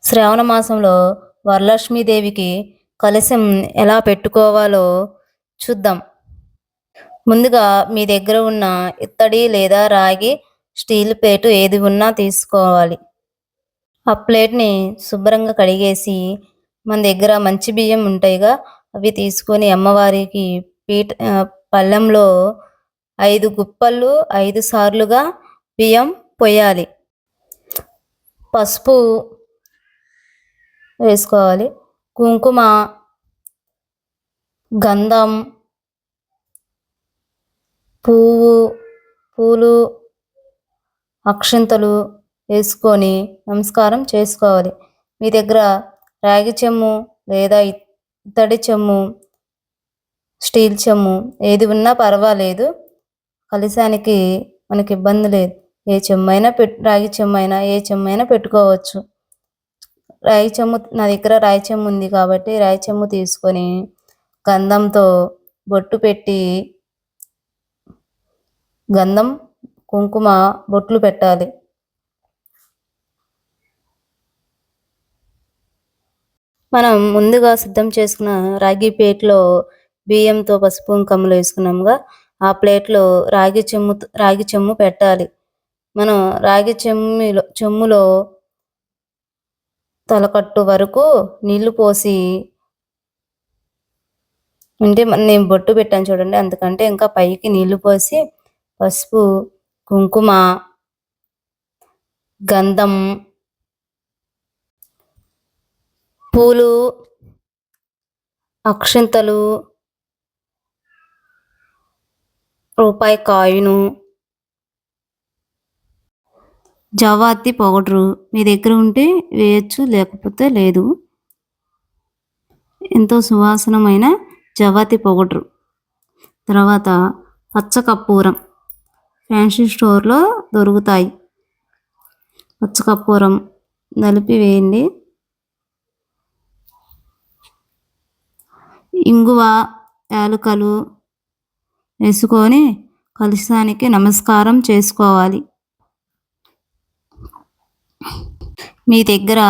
శ్రావణ మాసంలో వరలక్ష్మీదేవికి కలశం ఎలా పెట్టుకోవాలో చూద్దాం. ముందుగా మీ దగ్గర ఉన్న ఇత్తడి లేదా రాగి స్టీల్ ప్లేటు ఏది ఉన్నా తీసుకోవాలి. ఆ ప్లేట్‌ని శుభ్రంగా కడిగేసి మన దగ్గర మంచి బియ్యం ఉంటాయిగా అవి తీసుకొని అమ్మవారికి పళ్ళెంలో 5 గుప్పళ్ళు 5 సార్లుగా బియ్యం పొయ్యాలి. పసుపు వేసుకోవాలి. కుంకుమ, గంధం, పూలు, అక్షింతలు వేసుకొని నమస్కారం చేసుకోవాలి. మీ దగ్గర రాగి చెంబు లేదా ఇత్తడి చెంబు, స్టీల్ చెంబు ఏది ఉన్నా పర్వాలేదు. కలశానికి మనకి ఇబ్బంది లేదు. ఏ చెంబైనా రాగి చెంబైనా ఏ చెంబైనా పెట్టుకోవచ్చు. రాగి చెంబు నా దగ్గర రాగి చెంబు ఉంది కాబట్టి రాగి చెంబు తీసుకొని గంధంతో బొట్టు పెట్టి గంధం, కుంకుమ బొట్లు పెట్టాలి. మనం ముందుగా సిద్ధం చేసుకున్న రాగి ప్లేట్లో బియ్యంతో పసుపు కుంకుమలు వేసుకున్నాముగా ఆ ప్లేట్లో రాగి చెంబు పెట్టాలి. మనం రాగి చెంబులో తలకట్టు వరకు నీళ్లు పోసి అంటే నేను బొట్టు పెట్టాను చూడండి, అందుకంటే ఇంకా పైకి నీళ్లు పోసి పసుపు, కుంకుమ, గంధం, పూలు, అక్షింతలు, రూపాయి కాయిను, జవాతి పౌడరు మీ దగ్గర ఉంటే వేయచ్చు, లేకపోతే లేదు. ఎంతో సువాసనమైన జవాతి పౌడరు. తర్వాత పచ్చకర్పూరం ఫ్యాన్సీ స్టోర్లో దొరుకుతాయి. పచ్చకర్పూరం నలిపి వేయండి. ఇంగువ, యాలకులు వేసుకొని కలశానికి నమస్కారం చేసుకోవాలి. మీ దగ్గర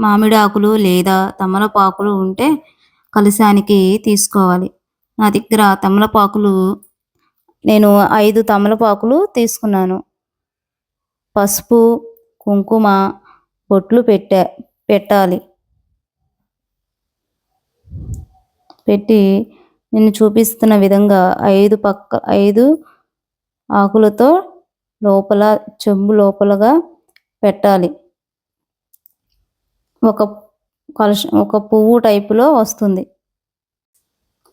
మామిడాకులు లేదా తమలపాకులు ఉంటే కలశానికి తీసుకోవాలి. నా దగ్గర తమలపాకులు నేను 5 తమలపాకులు తీసుకున్నాను. పసుపు, కుంకుమ బొట్లు పెట్టాలి. పెట్టి నేను చూపిస్తున్న విధంగా 5 ఆకులతో చెంబు లోపలగా పెట్టాలి. ఒక పువ్వు టైపులో వస్తుంది.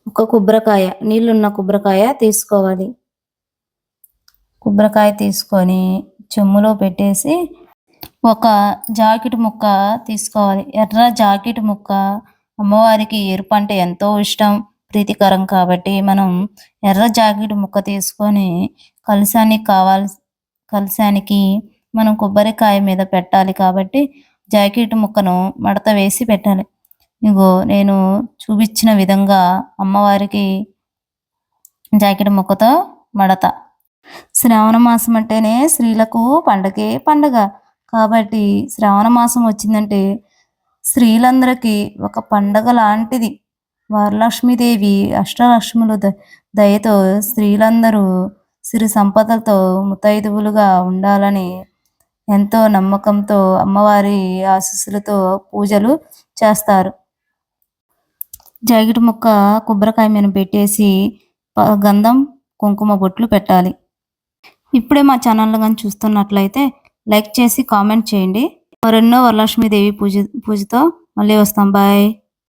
ఒక కొబ్బరికాయ, నీళ్ళున్న కొబ్బరికాయ తీసుకోవాలి. కొబ్బరికాయ తీసుకొని చెంబులో పెట్టేసి ఒక జాకెట్ ముక్క తీసుకోవాలి. ఎర్ర జాకెట్ ముక్క. అమ్మవారికి ఎరుపు అంటే ఎంతో ఇష్టం, ప్రీతికరం కాబట్టి మనం ఎర్ర జాకెట్ ముక్క తీసుకొని కలశానికి మనం కొబ్బరికాయ మీద పెట్టాలి కాబట్టి జాకెట్ ముక్కను మడత వేసి పెట్టాలి. ఇగో నేను చూపించిన విధంగా అమ్మవారికి జాకెట్ ముక్కతో మడత. శ్రావణ మాసం అంటేనే స్త్రీలకు పండగే పండగ కాబట్టి శ్రావణ మాసం వచ్చిందంటే స్త్రీలందరికీ ఒక పండగ లాంటిది. వరలక్ష్మీదేవి అష్టలక్ష్ములు దయతో స్త్రీలందరూ సిరి సంపదలతో ముత్తైదువులుగా ఉండాలని ఎంతో నమ్మకంతో అమ్మవారి ఆశీస్సులతో పూజలు చేస్తారు. జాకెట్ ముక్క కొబ్బరికాయ మీద పెట్టేసి గంధం, కుంకుమ బొట్లు పెట్టాలి. ఇప్పుడే మా ఛానల్ కానీ చూస్తున్నట్లయితే లైక్ చేసి కామెంట్ చేయండి. మరెన్నో వరలక్ష్మీదేవి పూజతో మళ్ళీ వస్తాం. బాయ్.